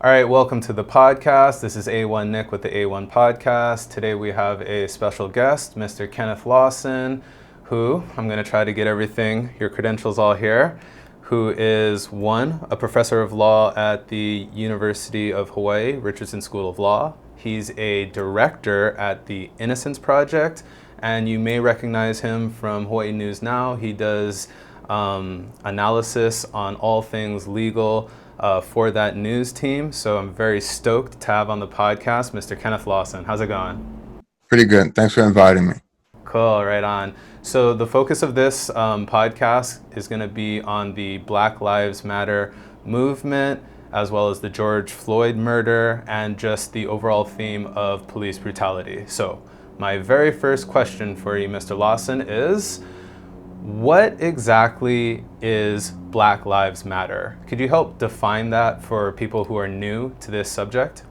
All right, welcome to the podcast. This is A1 Nick with the A1 podcast. Today we have a special guest, Mr. Kenneth Lawson, who, I'm going to try to get everything, your credentials all here, who is one, a professor of law at the University of Hawaii, Richardson School of Law. He's a director at the Innocence Project, and you may recognize him from Hawaii News Now. He does analysis on all things legal for that news team. So I'm very stoked to have on the podcast Mr. Kenneth Lawson. How's it going? Pretty good. Thanks for inviting me. Cool, right on. So the focus of this podcast is going to be on the Black Lives Matter movement, as well as the George Floyd murder, and just the overall theme of police brutality. So my very first question for you, Mr. Lawson, is what exactly is Black Lives Matter? Could you help define that for people who are new to this subject?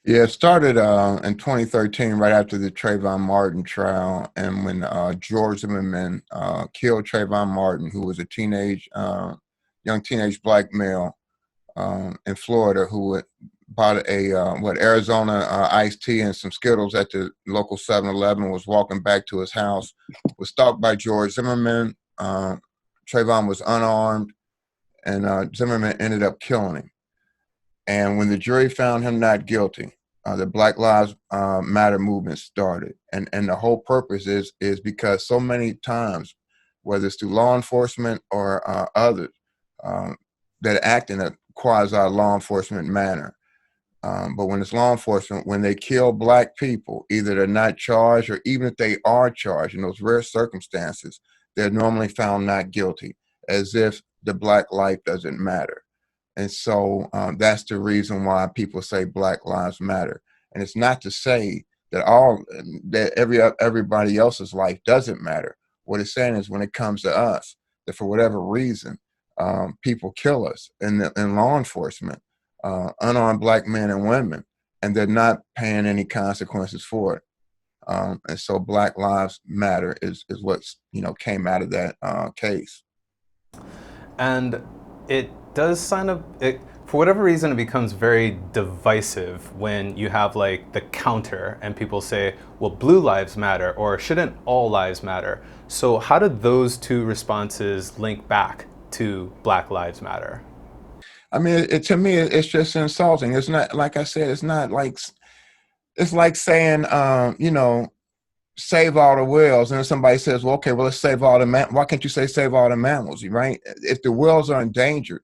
Yeah, it started in 2013, right after the Trayvon Martin trial, and when George Zimmerman killed Trayvon Martin, who was a young teenage black male in Florida, who had bought a Arizona iced tea and some Skittles at the local 7-Eleven, was walking back to his house, was stalked by George Zimmerman. Trayvon was unarmed, and Zimmerman ended up killing him. And when the jury found him not guilty, the Black Lives Matter movement started. And the whole purpose is because so many times, whether it's through law enforcement or others, that act in a quasi-law enforcement manner. But when it's law enforcement, when they kill black people, either they're not charged, or even if they are charged, in those rare circumstances, they're normally found not guilty, as if the black life doesn't matter. And so that's the reason why people say Black Lives Matter. And it's not to say that everybody else's life doesn't matter. What it's saying is, when it comes to us, that for whatever reason, people kill us in law enforcement, unarmed black men and women, and they're not paying any consequences for it. And so Black Lives Matter is what's came out of that case. And it does for whatever reason, it becomes very divisive when you have like the counter and people say, well, blue lives matter, or shouldn't all lives matter? So how do those two responses link back to Black Lives Matter? I mean, to me, it's just insulting. It's not, like I said, it's like saying, save all the whales. And then somebody says, well, okay, well, let's save all the why can't you say save all the mammals, right? If the whales are endangered,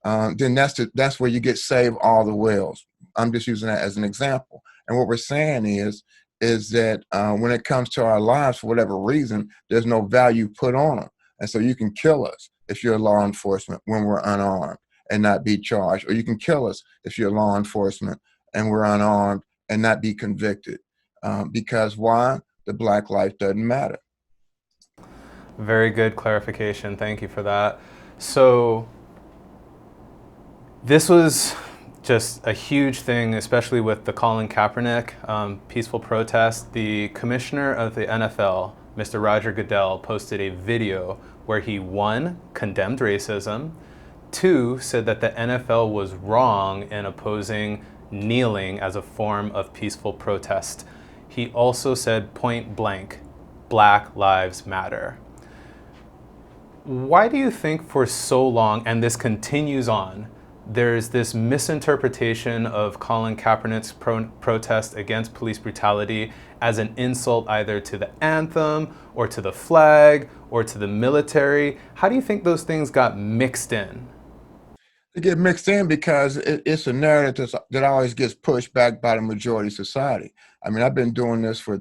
then that's where you get save all the whales. I'm just using that as an example. And what we're saying is that when it comes to our lives, for whatever reason, there's no value put on them. And so you can kill us if you're law enforcement when we're unarmed and not be charged, or you can kill us if you're law enforcement and we're unarmed and not be convicted. Because why? The black life doesn't matter. Very good clarification. Thank you for that. So this was just a huge thing, especially with the Colin Kaepernick peaceful protest. The commissioner of the NFL, Mr. Roger Goodell, posted a video where he, one, condemned racism, two, said that the NFL was wrong in opposing kneeling as a form of peaceful protest. He also said point blank, Black Lives Matter. Why do you think for so long, and this continues on, there's this misinterpretation of Colin Kaepernick's protest against police brutality as an insult either to the anthem or to the flag or to the military? How do you think those things got mixed in? They get mixed in because it's a narrative that always gets pushed back by the majority of society. I mean, I've been doing this for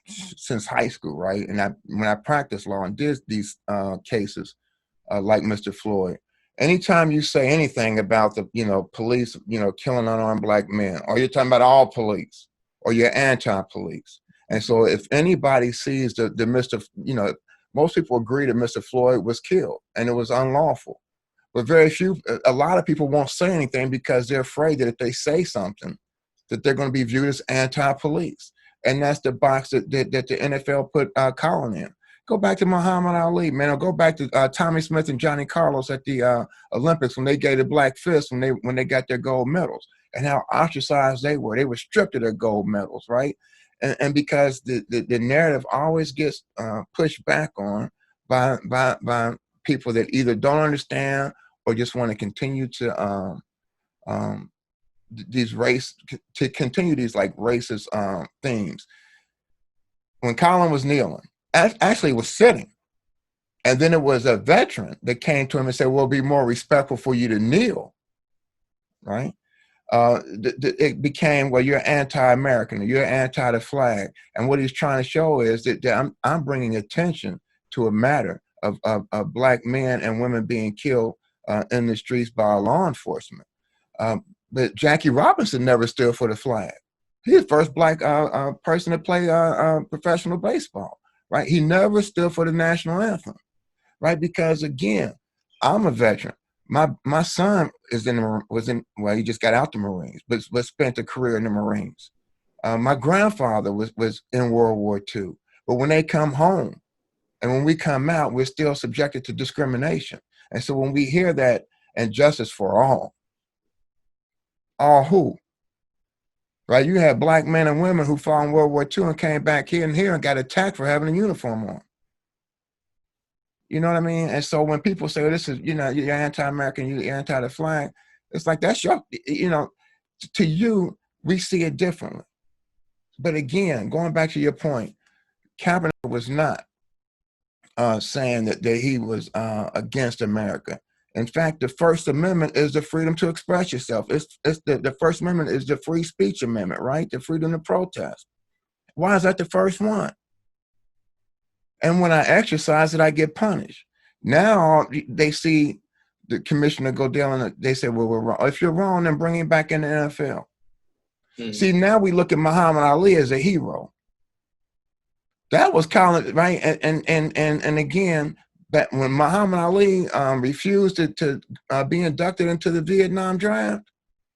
since high school, right? And when I practiced law and did these cases, like Mr. Floyd, anytime you say anything about the police killing unarmed black men, or you're talking about all police, or you're anti-police, and so if anybody sees the Mr. Most people agree that Mr. Floyd was killed and it was unlawful. But a lot of people won't say anything because they're afraid that if they say something, that they're going to be viewed as anti-police. And that's the box that the NFL put Colin in. Go back to Muhammad Ali, man. Or go back to Tommy Smith and Johnny Carlos at the Olympics when they gave the black fist when they got their gold medals, and how ostracized they were. They were stripped of their gold medals, right? And because the narrative always gets pushed back on by people that either don't understand or just want to continue to continue these like racist themes. When Colin was kneeling, actually was sitting, and then it was a veteran that came to him and said, "Well, it'll be more respectful for you to kneel," right? It became, well, you're anti-American, or you're anti the flag, and what he's trying to show is that I'm bringing attention to a matter of black men and women being killed in the streets by law enforcement. But Jackie Robinson never stood for the flag. He's the first black person to play professional baseball, right? He never stood for the national anthem, right? Because again, I'm a veteran. My son well, he just got out the Marines, but spent a career in the Marines. My grandfather was in World War II, but when they come home and when we come out, we're still subjected to discrimination. And so when we hear that, and justice for all who? Right? You had black men and women who fought in World War II and came back here and got attacked for having a uniform on. You know what I mean? And so when people say, this is, you're anti-American, you're anti the flag, it's like, that's your, to you, we see it differently. But again, going back to your point, Kaepernick was not saying that he was against America. In fact, the First Amendment is the freedom to express yourself. It's the First Amendment is the free speech amendment, right? The freedom to protest. Why is that the first one? And when I exercise it, I get punished. Now they see the commissioner go down and they say, well, we're wrong. If you're wrong, then bring him back in the NFL. Mm-hmm. See, now we look at Muhammad Ali as a hero. That was Colin, right? And again, that when Muhammad Ali refused to be inducted into the Vietnam draft,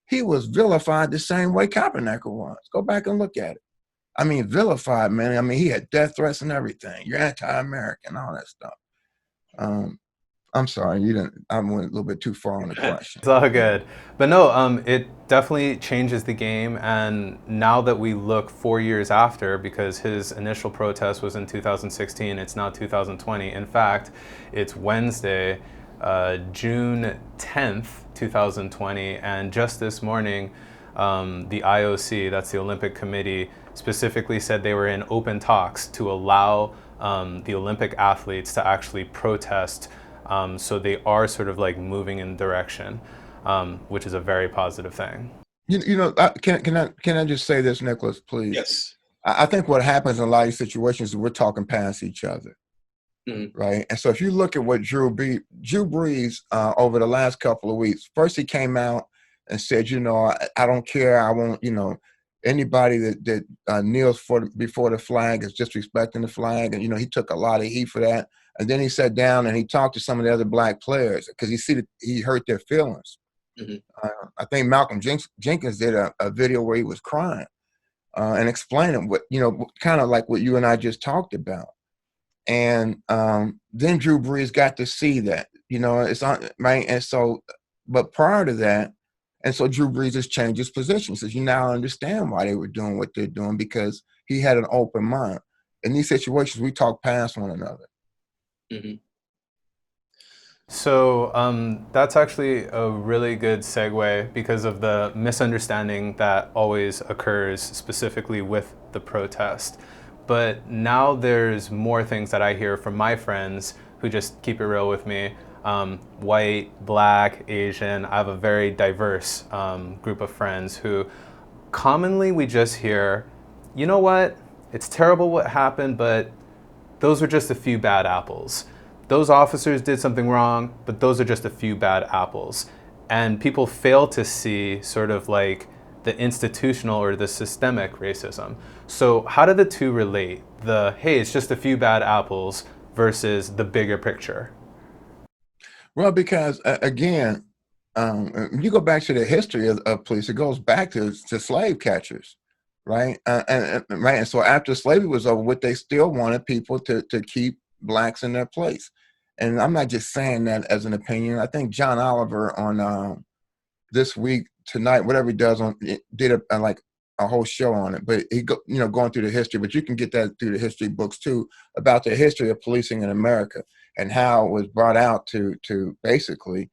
he was vilified the same way Kaepernick was. Go back and look at it. I mean, vilified, man. I mean, he had death threats and everything. You're anti-American, all that stuff. I'm sorry, I went a little bit too far on the question. It's all good. But no, it definitely changes the game. And now that we look 4 years after, because his initial protest was in 2016, it's now 2020. In fact, it's Wednesday, June 10th, 2020. And just this morning, the IOC, that's the Olympic Committee, specifically said they were in open talks to allow the Olympic athletes to actually protest. So they are sort of like moving in direction, which is a very positive thing. Can I just say this, Nicholas, please? Yes. I think what happens in a lot of situations is we're talking past each other, right? And so if you look at what Drew Brees over the last couple of weeks, first he came out and said, I don't care, I won't, anybody that kneels before the flag is disrespecting the flag, and he took a lot of heat for that. And then he sat down and he talked to some of the other black players because he hurt their feelings. Mm-hmm. I think Malcolm Jenkins did a video where he was crying and explaining what, kind of like what you and I just talked about. And then Drew Brees got to see that, it's on, right. And so, but prior to that, and so Drew Brees has changed his position. He says, you now understand why they were doing what they're doing, because he had an open mind. In these situations, we talk past one another. Mm-hmm. So that's actually a really good segue because of the misunderstanding that always occurs specifically with the protest. But now there's more things that I hear from my friends who just keep it real with me. White, black, Asian. I have a very diverse group of friends who commonly we just hear, you know what, it's terrible what happened, but those were just a few bad apples. Those officers did something wrong, but those are just a few bad apples. And people fail to see sort of like the institutional or the systemic racism. So how do the two relate? Hey, it's just a few bad apples versus the bigger picture? Well, because again, you go back to the history of police, it goes back to slave catchers. Right. And so after slavery was over, what they still wanted people to keep blacks in their place. And I'm not just saying that as an opinion. I think John Oliver on This Week Tonight, whatever he does on, did like a whole show on it. But he going through the history. But you can get that through the history books too, about the history of policing in America and how it was brought out to basically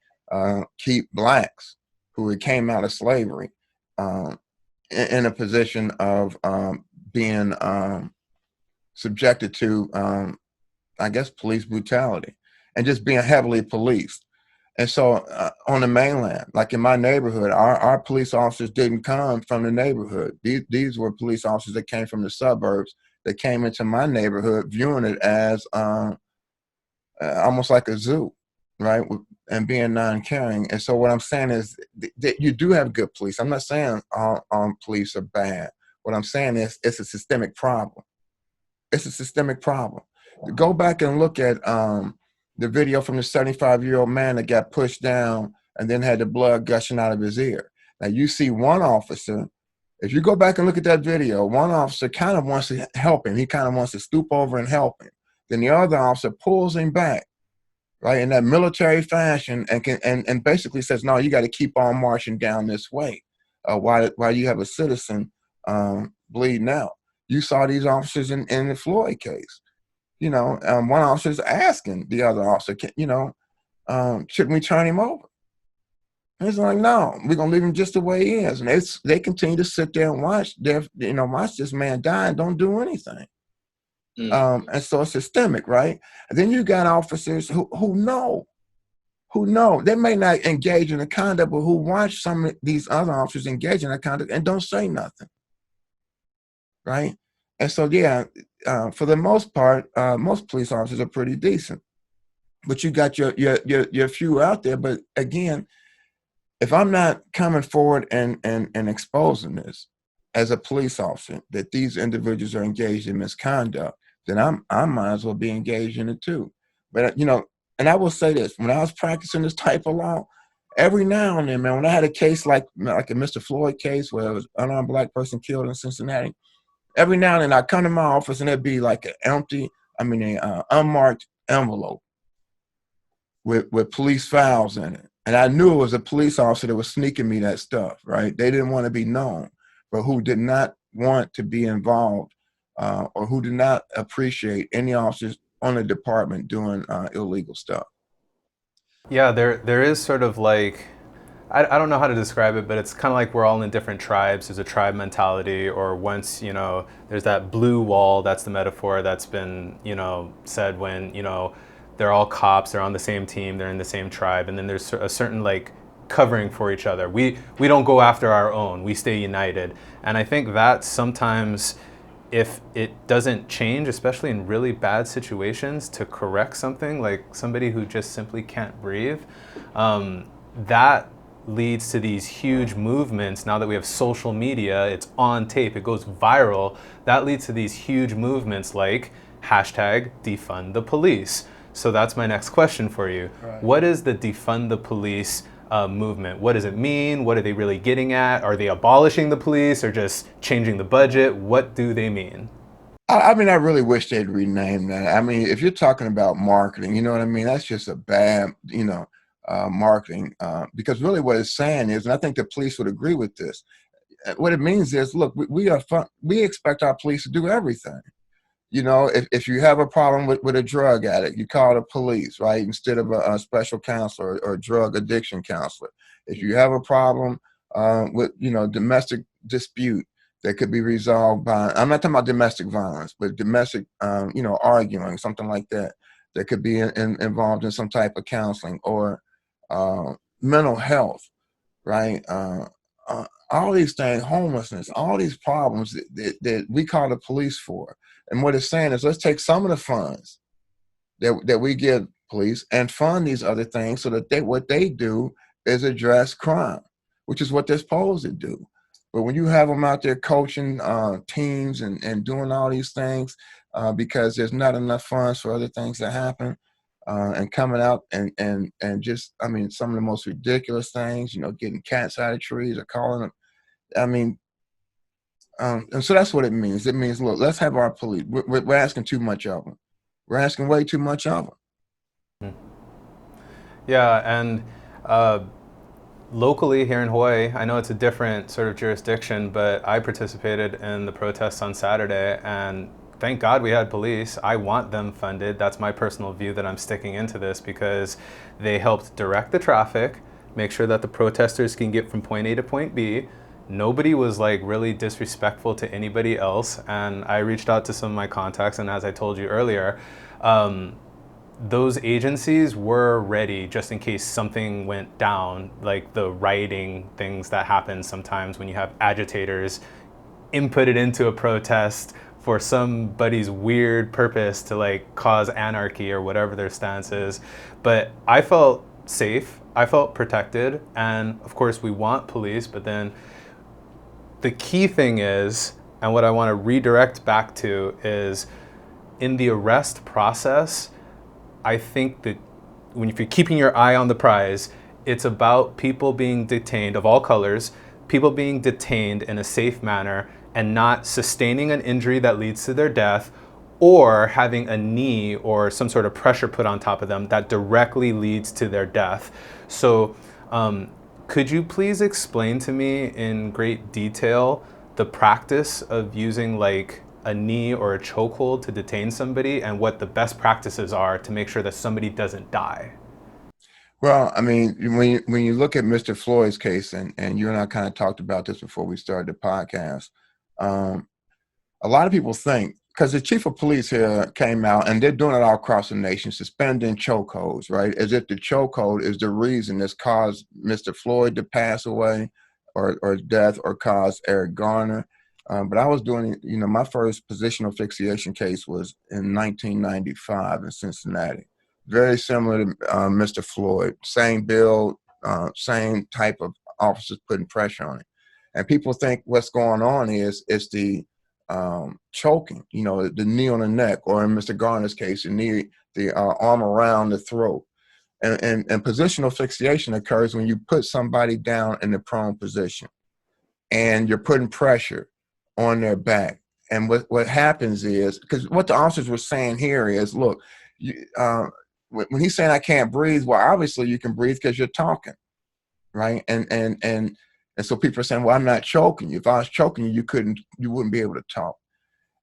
keep blacks who came out of slavery in a position of being subjected to, I guess, police brutality and just being heavily policed. And so on the mainland, like in my neighborhood, our police officers didn't come from the neighborhood. These were police officers that came from the suburbs that came into my neighborhood, viewing it as almost like a zoo, right? And being non-caring. And so what I'm saying is that you do have good police. I'm not saying all police are bad. What I'm saying is it's a systemic problem. It's a systemic problem. Go back and look at the video from the 75-year-old man that got pushed down and then had the blood gushing out of his ear. Now you see one officer, if you go back and look at that video, one officer kind of wants to help him. He kind of wants to stoop over and help him. Then the other officer pulls him back, right, in that military fashion, and basically says, no, you got to keep on marching down this way while you have a citizen bleeding out. You saw these officers in the Floyd case. One officer's asking the other officer, shouldn't we turn him over? And he's like, no, we're gonna leave him just the way he is. And they continue to sit there and watch this man die and don't do anything. And so it's systemic, right? And then you got officers who know. They may not engage in the conduct, but who watch some of these other officers engage in that conduct and don't say nothing, right? And so, yeah, for the most part, most police officers are pretty decent. But you got your few out there. But again, if I'm not coming forward and exposing this as a police officer, that these individuals are engaged in misconduct, then I might as well be engaged in it too. But and I will say this: when I was practicing this type of law, every now and then, man, when I had a case like a Mr. Floyd case where it was an unarmed black person killed in Cincinnati, every now and then I come to my office and there'd be like an unmarked envelope with police files in it. And I knew it was a police officer that was sneaking me that stuff, right? They didn't want to be known, but who did not want to be involved or who did not appreciate any officers on the department doing illegal stuff. Yeah, there is sort of like, I don't know how to describe it, but it's kind of like we're all in different tribes. There's a tribe mentality, or once, there's that blue wall, that's the metaphor that's been, said when, they're all cops, they're on the same team, they're in the same tribe, and then there's a certain like covering for each other. We don't go after our own, we stay united. And I think that sometimes if it doesn't change, especially in really bad situations, to correct something, like somebody who just simply can't breathe, that leads to these huge movements. Now that we have social media, it's on tape, it goes viral, that leads to these huge movements like hashtag defund the police. So that's my next question for you. Right. What is the defund the police movement? What does it mean? What are they really getting at? Are they abolishing the police or just changing the budget? What do they mean? I mean, I really wish they'd rename that. I mean, if you're talking about marketing, you know what I mean? That's just a bad, marketing, because really what it's saying is, and I think the police would agree with this, what it means is, look, we expect our police to do everything. If you have a problem with a drug addict, you call the police, right? Instead of a special counselor or a drug addiction counselor. If you have a problem with, domestic dispute that could be resolved by, I'm not talking about domestic violence, but domestic, arguing, something like that could be involved in some type of counseling, or mental health, right? All these things, homelessness, all these problems that we call the police for. And what it's saying is, let's take some of the funds that we give police and fund these other things so that what they do is address crime, which is what they're supposed to do. But when you have them out there coaching teams and doing all these things because there's not enough funds for other things to happen, and coming out and just, I mean, some of the most ridiculous things, getting cats out of trees or calling them, I mean, and so that's what it means. It means, look, let's have our police. We're asking too much of them. We're asking way too much of them. Yeah, and locally here in Hawaii, I know it's a different sort of jurisdiction, but I participated in the protests on Saturday, and thank God we had police. I want them funded. That's my personal view that I'm sticking into this, because they helped direct the traffic, make sure that the protesters can get from point A to point B. Nobody was like really disrespectful to anybody else, and I reached out to some of my contacts, and as I told you earlier, those agencies were ready just in case something went down, like the rioting things that happen sometimes when you have agitators inputted into a protest for somebody's weird purpose to like cause anarchy or whatever their stance is. But I felt safe, I felt protected, and of course we want police, but then the key thing is, and what I want to redirect back to is, in the arrest process, I think that if you're keeping your eye on the prize, it's about people being detained of all colors, people being detained in a safe manner and not sustaining an injury that leads to their death, or having a knee or some sort of pressure put on top of them that directly leads to their death. So could you please explain to me in great detail the practice of using like a knee or a chokehold to detain somebody, and what the best practices are to make sure that somebody doesn't die? Well, I mean, when you look at Mr. Floyd's case, and you and I kind of talked about this before we started the podcast, a lot of people think, because the chief of police here came out, and they're doing it all across the nation, suspending chokeholds, right? As if the chokehold is the reason that's caused Mr. Floyd to pass away or death, or caused Eric Garner. But I was doing, my first positional asphyxiation case was in 1995 in Cincinnati. Very similar to Mr. Floyd, same build, same type of officers putting pressure on it. And people think what's going on is it's the choking, the knee on the neck, or in Mr. Garner's case, the arm around the throat. And positional asphyxiation occurs when you put somebody down in the prone position and you're putting pressure on their back. And what happens is, because what the officers were saying here is, look, when he's saying I can't breathe, well, obviously you can breathe because you're talking, right? And so people are saying, well, I'm not choking you. If I was choking you, you wouldn't be able to talk.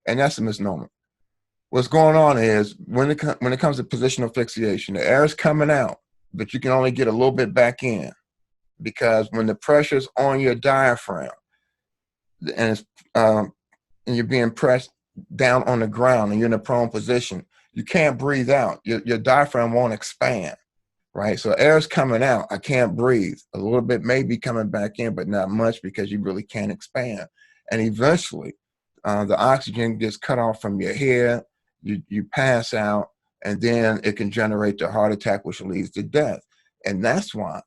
And that's a misnomer. What's going on is, when it comes to positional asphyxiation, the air is coming out, but you can only get a little bit back in, because when the pressure's on your diaphragm, and you're being pressed down on the ground and you're in a prone position, you can't breathe out. Your diaphragm won't expand, right? So air's coming out. I can't breathe. A little bit may be coming back in, but not much, because you really can't expand. And eventually, the oxygen gets cut off from your head. You pass out, and then it can generate the heart attack, which leads to death. And that's why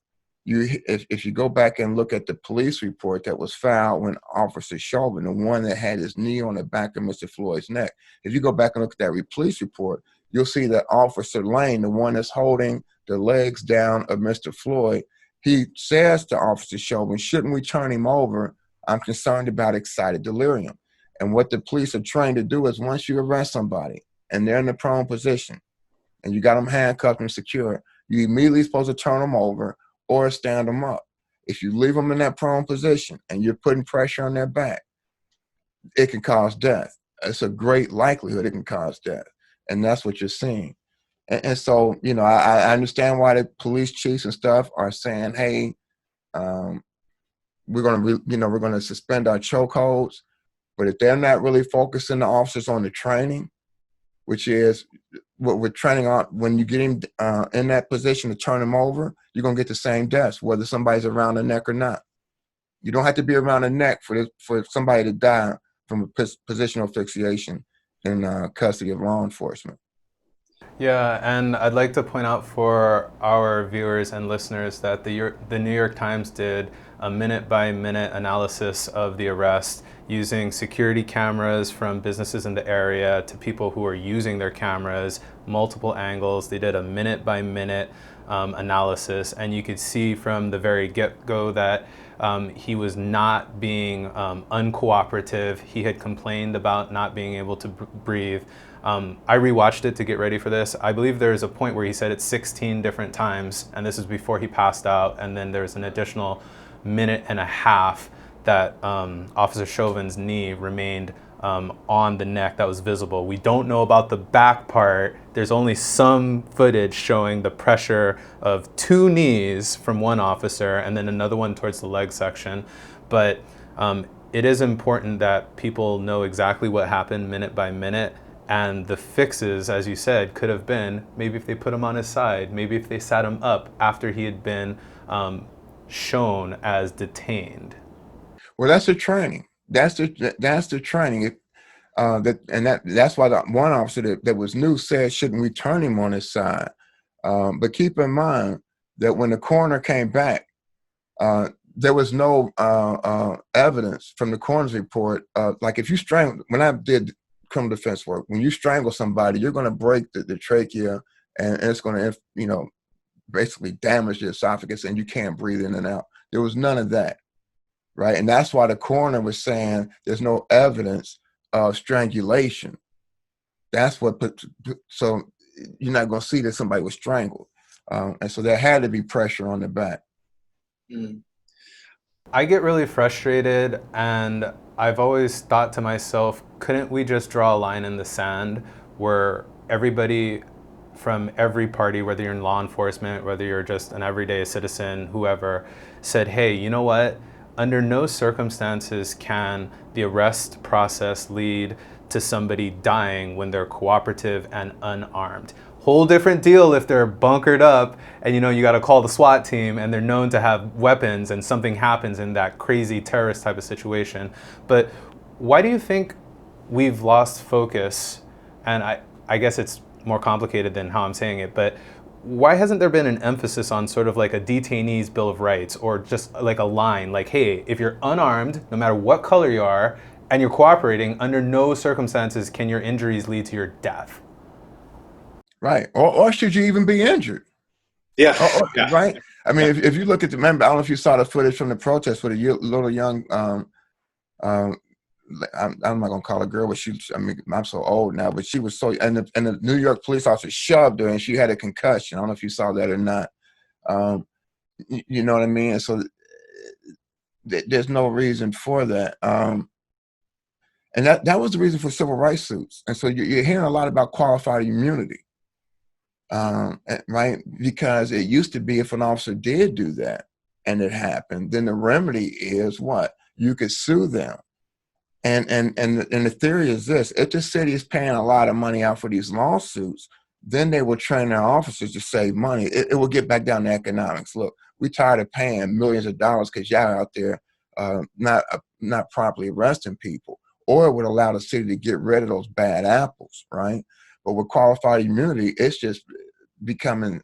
if you go back and look at the police report that was filed when Officer Chauvin, the one that had his knee on the back of Mr. Floyd's neck, if you go back and look at that police report, you'll see that Officer Lane, the one that's holding the legs down of Mr. Floyd, he says to Officer Chauvin, shouldn't we turn him over? I'm concerned about excited delirium. And what the police are trained to do is, once you arrest somebody and they're in the prone position and you got them handcuffed and secure, you immediately supposed to turn them over or stand them up. If you leave them in that prone position and you're putting pressure on their back, it can cause death. It's a great likelihood it can cause death. And that's what you're seeing. And so, I understand why the police chiefs and stuff are saying, hey, we're going to suspend our chokeholds. But if they're not really focusing the officers on the training, which is what we're training on, when you get him in that position to turn him over, you're going to get the same deaths, whether somebody's around the neck or not. You don't have to be around the neck for somebody to die from a positional asphyxiation in custody of law enforcement. Yeah, and I'd like to point out for our viewers and listeners that the New York Times did a minute-by-minute analysis of the arrest, using security cameras from businesses in the area to people who are using their cameras, multiple angles. They did a minute-by-minute analysis, and you could see from the very get-go that he was not being uncooperative. He had complained about not being able to breathe. I rewatched it to get ready for this. I believe there's a point where he said it 16 different times, and this is before he passed out, and then there's an additional minute and a half that Officer Chauvin's knee remained on the neck that was visible. We don't know about the back part. There's only some footage showing the pressure of two knees from one officer and then another one towards the leg section. But it is important that people know exactly what happened minute by minute. And the fixes, as you said, could have been maybe if they put him on his side, maybe if they sat him up after he had been shown as detained. Well, that's the training. That's the training. That's why the one officer that was new said shouldn't we turn him on his side. But keep in mind that when the coroner came back, there was no evidence from the coroner's report. Like if you strangle, when I did criminal defense work, when you strangle somebody, you're going to break the trachea, and it's going to, basically damage the esophagus, and you can't breathe in and out. There was none of that, right? And that's why the coroner was saying there's no evidence of strangulation. That's what so you're not going to see that somebody was strangled, and so there had to be pressure on the back. I get really frustrated, and I've always thought to myself, couldn't we just draw a line in the sand where everybody from every party, whether you're in law enforcement, whether you're just an everyday citizen, whoever, said, hey, you know what? Under no circumstances can the arrest process lead to somebody dying when they're cooperative and unarmed. Whole different deal if they're bunkered up and you got to call the SWAT team and they're known to have weapons and something happens in that crazy terrorist type of situation. But why do you think we've lost focus? And I guess it's more complicated than how I'm saying it, but why hasn't there been an emphasis on sort of like a detainee's bill of rights, or just like a line like, hey, if you're unarmed, no matter what color you are, and you're cooperating, under no circumstances can your injuries lead to your death? Right. Or should you even be injured? Yeah. Yeah. Right. I mean, if you look at remember, I don't know if you saw the footage from the protest with a little young, I'm not gonna call her girl, but I'm so old now, but she was and the New York police officer shoved her and she had a concussion. I don't know if you saw that or not. You know what I mean? And so there's no reason for that. And that was the reason for civil rights suits. And so you're hearing a lot about qualified immunity, right? Because it used to be if an officer did do that and it happened, then the remedy is what? You could sue them. And the theory is this: if the city is paying a lot of money out for these lawsuits, then they will train their officers to save money. It will get back down to economics. Look, we're tired of paying millions of dollars because y'all out there not properly arresting people. Or it would allow the city to get rid of those bad apples, right? But with qualified immunity, it's just becoming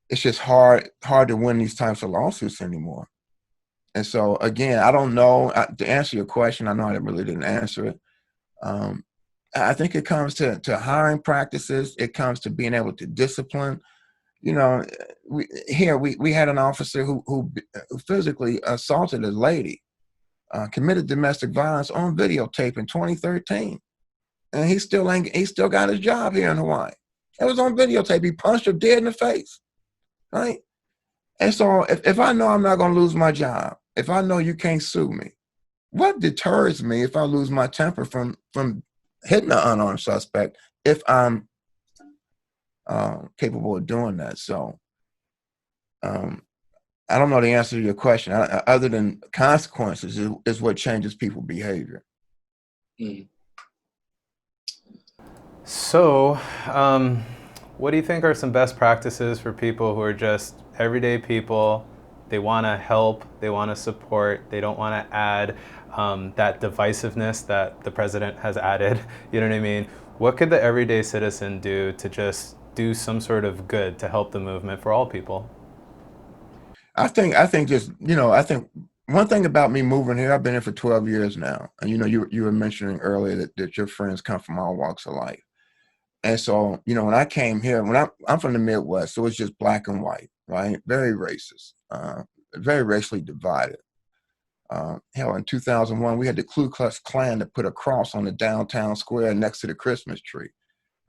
it's just hard to win these types of lawsuits anymore. And so, again, I don't know. To answer your question, I know I really didn't answer it. I think it comes to hiring practices. It comes to being able to discipline. We had an officer who physically assaulted a lady, committed domestic violence on videotape in 2013, and he still got his job here in Hawaii. It was on videotape. He punched her dead in the face, right? And so if I know I'm not going to lose my job, if I know you can't sue me, what deters me if I lose my temper from hitting an unarmed suspect if I'm capable of doing that? So I don't know the answer to your question. Other than consequences is what changes people's behavior. So what do you think are some best practices for people who are just everyday people? They want to help, they want to support, they don't want to add that divisiveness that the president has added. You know what I mean? What could the everyday citizen do to just do some sort of good to help the movement for all people? I think one thing about me moving here, I've been here for 12 years now. And you were mentioning earlier that your friends come from all walks of life. And so, you know, when I came here, I'm from the Midwest, so it's just black and white, right? Very racist, very racially divided. Hell, in 2001, we had the Ku Klux Klan to put a cross on the downtown square next to the Christmas tree.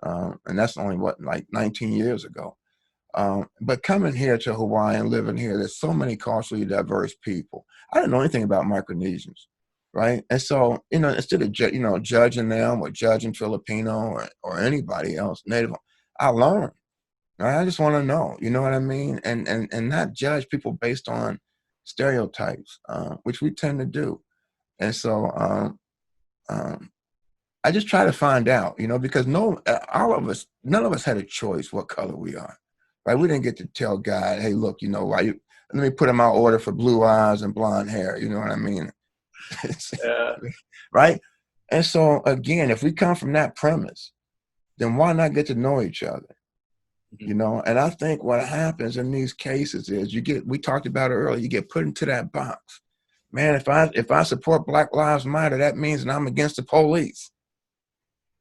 And that's only, what, like 19 years ago. But coming here to Hawaii and living here, there's so many culturally diverse people. I didn't know anything about Micronesians, right? And so, you know, instead of judging them or judging Filipino or anybody else, Native, I learned. Right? I just want to know, you know what I mean? And not judge people based on stereotypes, which we tend to do. And so I just try to find out, you know, because none of us had a choice what color we are, right? We didn't get to tell God, hey, look, you know, let me put in my order for blue eyes and blonde hair. You know what I mean? Yeah. Right? And so again, if we come from that premise, then why not get to know each other? You know, and I think what happens in these cases is we talked about it earlier, you get put into that box. Man, if I support Black Lives Matter, that means that I'm against the police.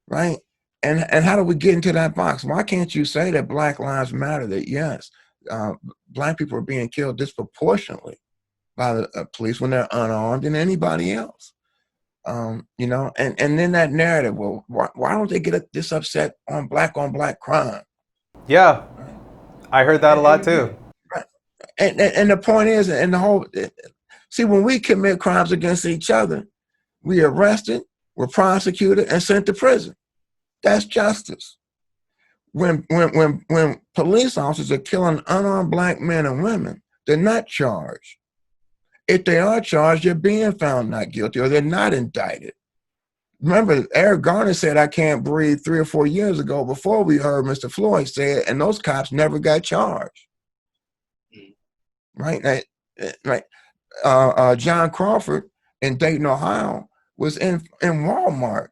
Right? And how do we get into that box? Why can't you say that Black Lives Matter, that yes, Black people are being killed disproportionately by the police when they're unarmed than anybody else? You know, and then that narrative, well, why don't they get this upset on black crime? Yeah, I heard that a lot too. Right. And the point is, and the whole, see, when we commit crimes against each other, we arrested, we're prosecuted, and sent to prison. That's justice. When police officers are killing unarmed Black men and women, they're not charged. If they are charged, they're being found not guilty or they're not indicted. Remember, Eric Garner said, I can't breathe 3 or 4 years ago before we heard Mr. Floyd say it, and those cops never got charged. Right? Right. John Crawford in Dayton, Ohio, was in Walmart.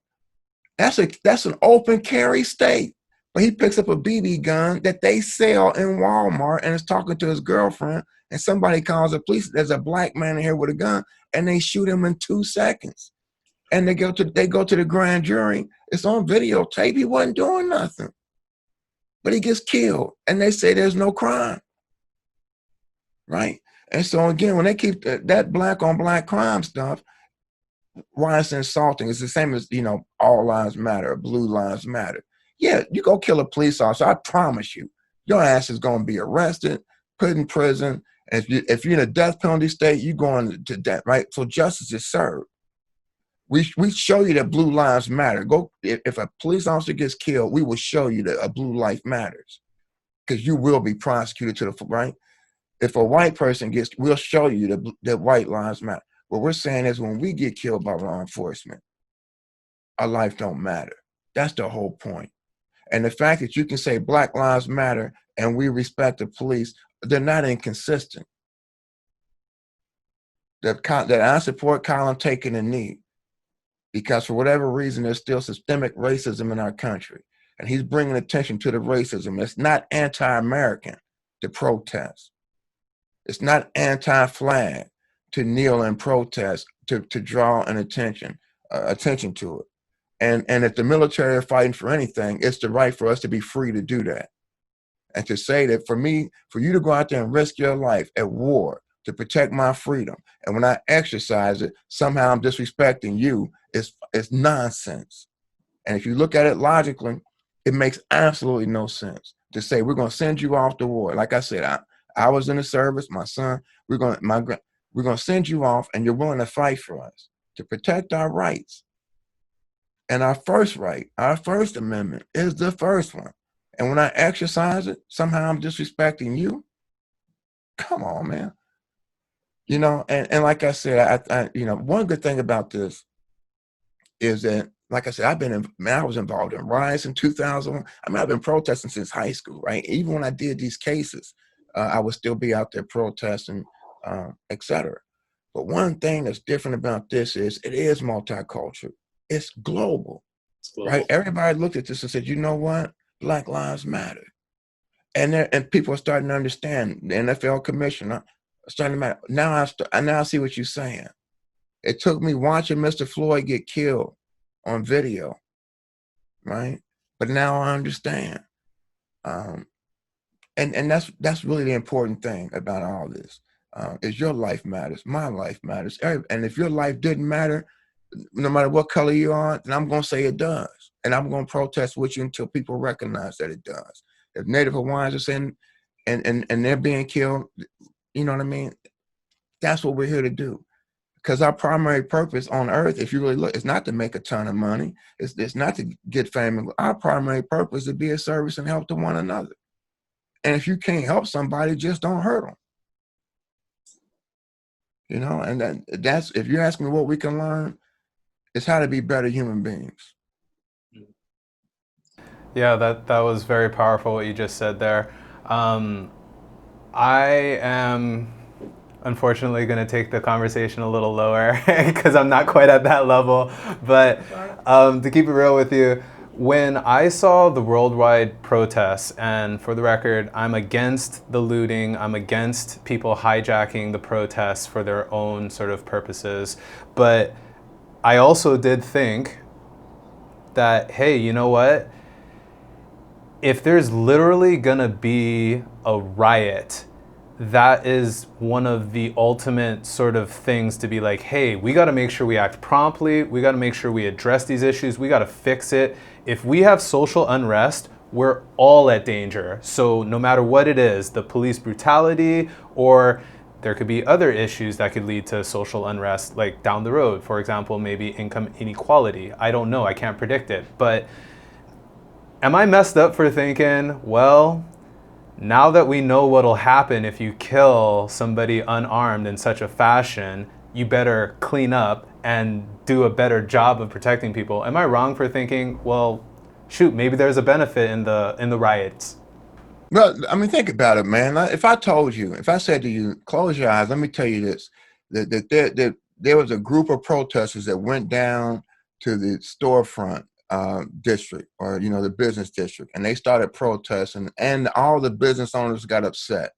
That's an open carry state. But he picks up a BB gun that they sell in Walmart and is talking to his girlfriend, and somebody calls the police. There's a Black man in here with a gun, and they shoot him in 2 seconds. And they go to the grand jury. It's on videotape. He wasn't doing nothing. But he gets killed, and they say there's no crime. Right? And so again, when they keep that Black on Black crime stuff, why it's insulting. It's the same as, you know, all lives matter, or blue lives matter. Yeah, you go kill a police officer, I promise you, your ass is going to be arrested, put in prison. And if you're in a death penalty state, you're going to death, right? So justice is served. We show you that blue lives matter. If a police officer gets killed, we will show you that a blue life matters, because you will be prosecuted to the right. If a white person we'll show you that white lives matter. What we're saying is, when we get killed by law enforcement, our life don't matter. That's the whole point. And the fact that you can say Black Lives Matter and we respect the police, they're not inconsistent. That I support Colin taking a knee, because for whatever reason, there's still systemic racism in our country. And he's bringing attention to the racism. It's not anti-American to protest. It's not anti-flag to kneel and protest, to draw an attention to it. And if the military are fighting for anything, it's the right for us to be free to do that. And to say that for you to go out there and risk your life at war to protect my freedom, and when I exercise it, somehow I'm disrespecting you, it's nonsense. And if you look at it logically, it makes absolutely no sense to say we're going to send you off to war. Like I said, I was in the service, my son, we're going to send you off, and you're willing to fight for us to protect our rights. And our first right, our First Amendment, is the first one. And when I exercise it, somehow I'm disrespecting you. Come on, man. You know, and like I said, I you know, one good thing about this is that, like I said, I was involved in riots in 2001. I mean, I've been protesting since high school, right? Even when I did these cases, I would still be out there protesting, etc. But one thing that's different about this is it is multicultural. It's global, right? Everybody looked at this and said, you know what? Black Lives Matter. And people are starting to understand. The NFL commissioner starting to matter. Now I see what you're saying. It took me watching Mr. Floyd get killed on video, right? but now I understand. And that's really the important thing about all this. Is your life matters, my life matters, and if your life didn't matter, no matter what color you are, then I'm gonna say it does, and I'm gonna protest with you until people recognize that it does. If Native Hawaiians are saying, and they're being killed, you know what I mean? That's what we're here to do. Because our primary purpose on earth, if you really look, is not to make a ton of money. It's not to get famous. Our primary purpose is to be of service and help to one another. And if you can't help somebody, just don't hurt them. You know, and that's, if you ask me what we can learn, it's how to be better human beings. Yeah, that was very powerful what you just said there. I am unfortunately going to take the conversation a little lower because I'm not quite at that level. But to keep it real with you, when I saw the worldwide protests, and for the record, I'm against the looting, I'm against people hijacking the protests for their own sort of purposes, but I also did think that, hey, you know what? If there's literally gonna be a riot, that is one of the ultimate sort of things to be like, hey, we gotta make sure we act promptly, we gotta make sure we address these issues, we gotta fix it. If we have social unrest, we're all at danger. So no matter what it is, the police brutality, or there could be other issues that could lead to social unrest, like down the road. For example, maybe income inequality. I don't know, I can't predict it. But am I messed up for thinking, well, now that we know what'll happen if you kill somebody unarmed in such a fashion, you better clean up and do a better job of protecting people? Am I wrong for thinking, well, shoot, maybe there's a benefit in the riots? Well, I mean, think about it, man. If I told you, if I said to you, close your eyes, let me tell you this, that there was a group of protesters that went down to the storefront district, or, you know, the business district, and they started protesting, and all the business owners got upset,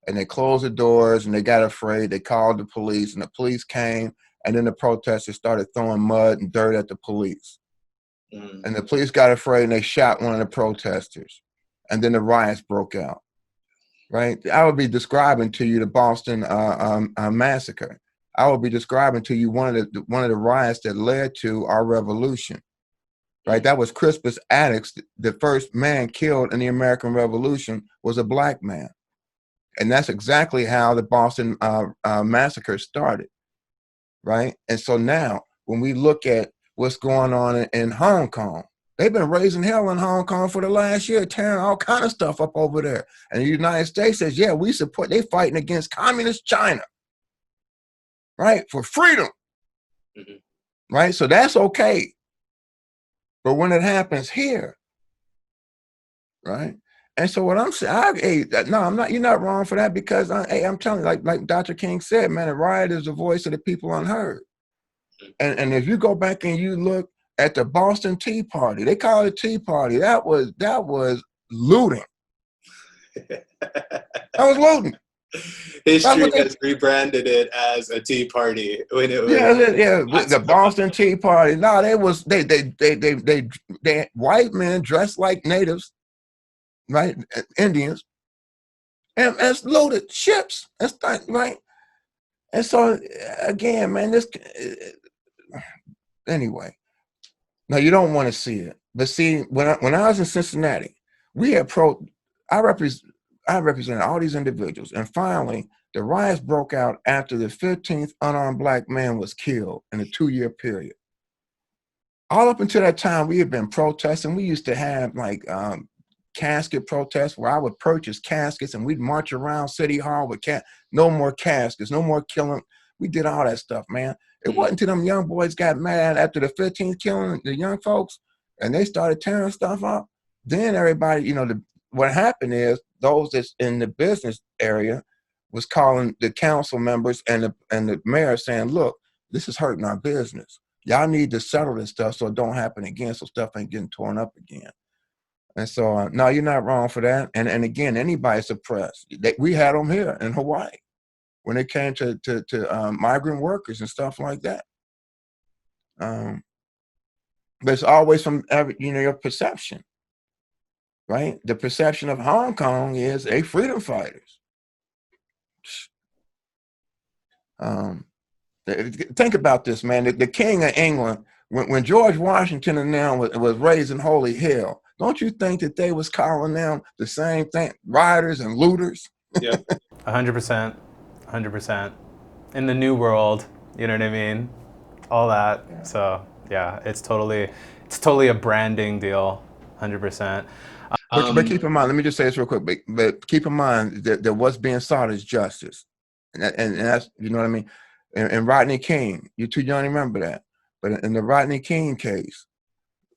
and they closed the doors, and they got afraid. They called the police, and the police came, and then the protesters started throwing mud and dirt at the police. And the police got afraid, and they shot one of the protesters, and then the riots broke out. Right? I would be describing to you the Boston massacre. I would be describing to you one of the riots that led to our revolution. Right? That was Crispus Attucks. The first man killed in the American Revolution was a black man, and that's exactly how the Boston massacre started. Right? And so now, when we look at what's going on in Hong Kong, they've been raising hell in Hong Kong for the last year, tearing all kind of stuff up over there. And the United States says, yeah, we support, they fighting against communist China, right? For freedom, right? So that's okay. But when it happens here, right? And so what I'm saying, no, I'm not, you're not wrong for that, because I'm telling you, like Dr. King said, man, a riot is the voice of the people unheard. And if you go back and you look at the Boston Tea Party, they call it Tea Party. That was looting. That was looting. History has rebranded it as a tea party when it was. The Boston Tea Party. No, they white men dressed like natives, right? Indians, and it's loaded ships. That's right. And so again, man, this anyway. Now you don't want to see it, but see, when I was in Cincinnati, I represented all these individuals, and finally the riots broke out after the 15th unarmed black man was killed in a 2-year period. All up until that time, we had been protesting. We used to have like casket protests where I would purchase caskets, and we'd march around City Hall with no more caskets, no more killing. We did all that stuff, man. It wasn't until them young boys got mad after the 15th killing, the young folks, and they started tearing stuff up. Then everybody, you know, what happened is those that's in the business area was calling the council members and the mayor saying, look, this is hurting our business. Y'all need to settle this stuff so it don't happen again, so stuff ain't getting torn up again. And so, no, you're not wrong for that. And again, anybody suppressed. We had them here in Hawaii when it came to migrant workers and stuff like that. But it's always from, you know, your perception. right? The perception of Hong Kong is a freedom fighters. Think about this, man. The king of England, when George Washington and them was raised in holy hell, don't you think that they was calling them the same thing, rioters and looters? Yeah, 100%, 100%. In the new world, you know what I mean? All that. Yeah. So yeah, it's totally a branding deal, 100%. But keep in mind, let me just say this real quick. But keep in mind that what's being sought is justice, and that's, you know what I mean. And Rodney King, you're too young to remember that. But in the Rodney King case,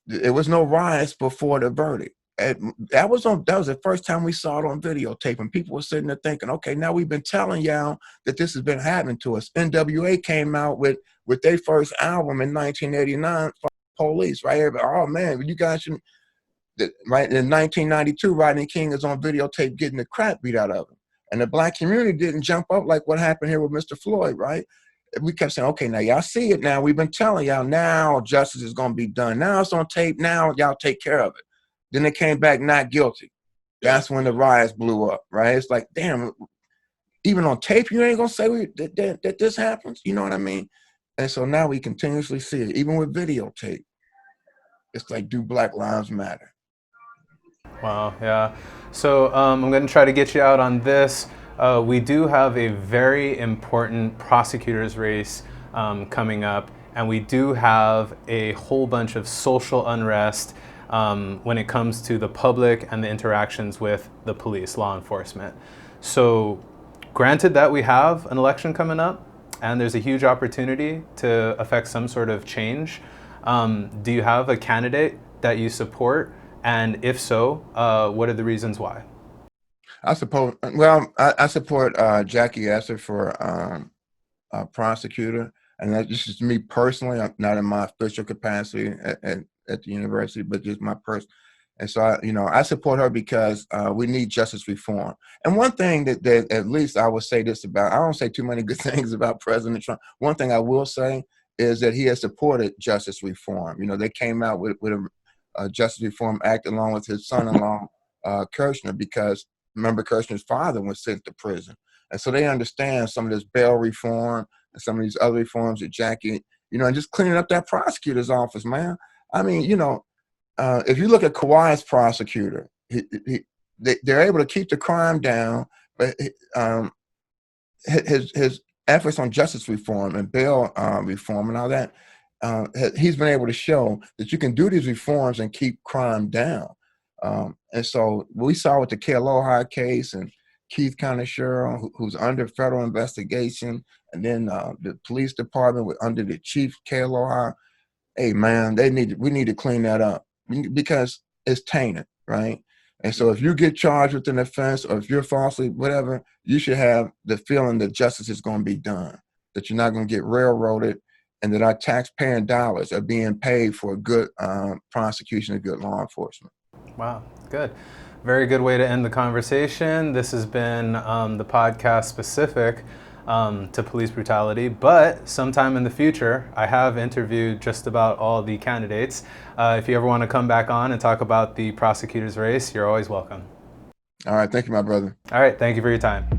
there was no riots before the verdict. That was the first time we saw it on videotape, and people were sitting there thinking, okay, now we've been telling y'all that this has been happening to us. NWA came out with their first album in 1989, Police, right? Everybody, oh man, you guys should. Right in 1992, Rodney King is on videotape getting the crap beat out of him, and the black community didn't jump up like what happened here with Mr. Floyd, right? We kept saying, okay, now y'all see it now. We've been telling y'all now justice is going to be done. Now it's on tape. Now y'all take care of it. Then they came back not guilty. That's when the riots blew up, right? It's like, damn, even on tape, you ain't going to say that this happens. You know what I mean? And so now we continuously see it, even with videotape. It's like, do Black Lives Matter? Wow, yeah. So I'm going to try to get you out on this. We do have a very important prosecutor's race coming up, and we do have a whole bunch of social unrest when it comes to the public and the interactions with the police, law enforcement. So granted that we have an election coming up, and there's a huge opportunity to affect some sort of change, do you have a candidate that you support? And if so, what are the reasons why? I support Jackie Esser for prosecutor, and that's just me personally. I'm not in my official capacity at the university, but just my person. And so, I support her because we need justice reform. And one thing that at least I would say this about, I don't say too many good things about President Trump. One thing I will say is that he has supported justice reform. They came out with a Justice Reform Act along with his son-in-law, Kirshner, because remember Kirshner's father was sent to prison. And so they understand some of this bail reform and some of these other reforms that Jackie, and just cleaning up that prosecutor's office, man. I mean, if you look at Kauai's prosecutor, they're able to keep the crime down, but his efforts on justice reform and bail reform and all that, he's been able to show that you can do these reforms and keep crime down. And so we saw with the Aloha case and Keith County-Sherrill, who's under federal investigation, and then the police department under the chief Aloha. Hey man, we need to clean that up because it's tainted, right? And so if you get charged with an offense or if you're falsely whatever, you should have the feeling that justice is going to be done, that you're not going to get railroaded, and that our taxpaying dollars are being paid for a good prosecution and good law enforcement. Wow, good. Very good way to end the conversation. This has been the podcast specific to police brutality, but sometime in the future, I have interviewed just about all the candidates. If you ever want to come back on and talk about the prosecutor's race, you're always welcome. All right, thank you, my brother. All right, thank you for your time.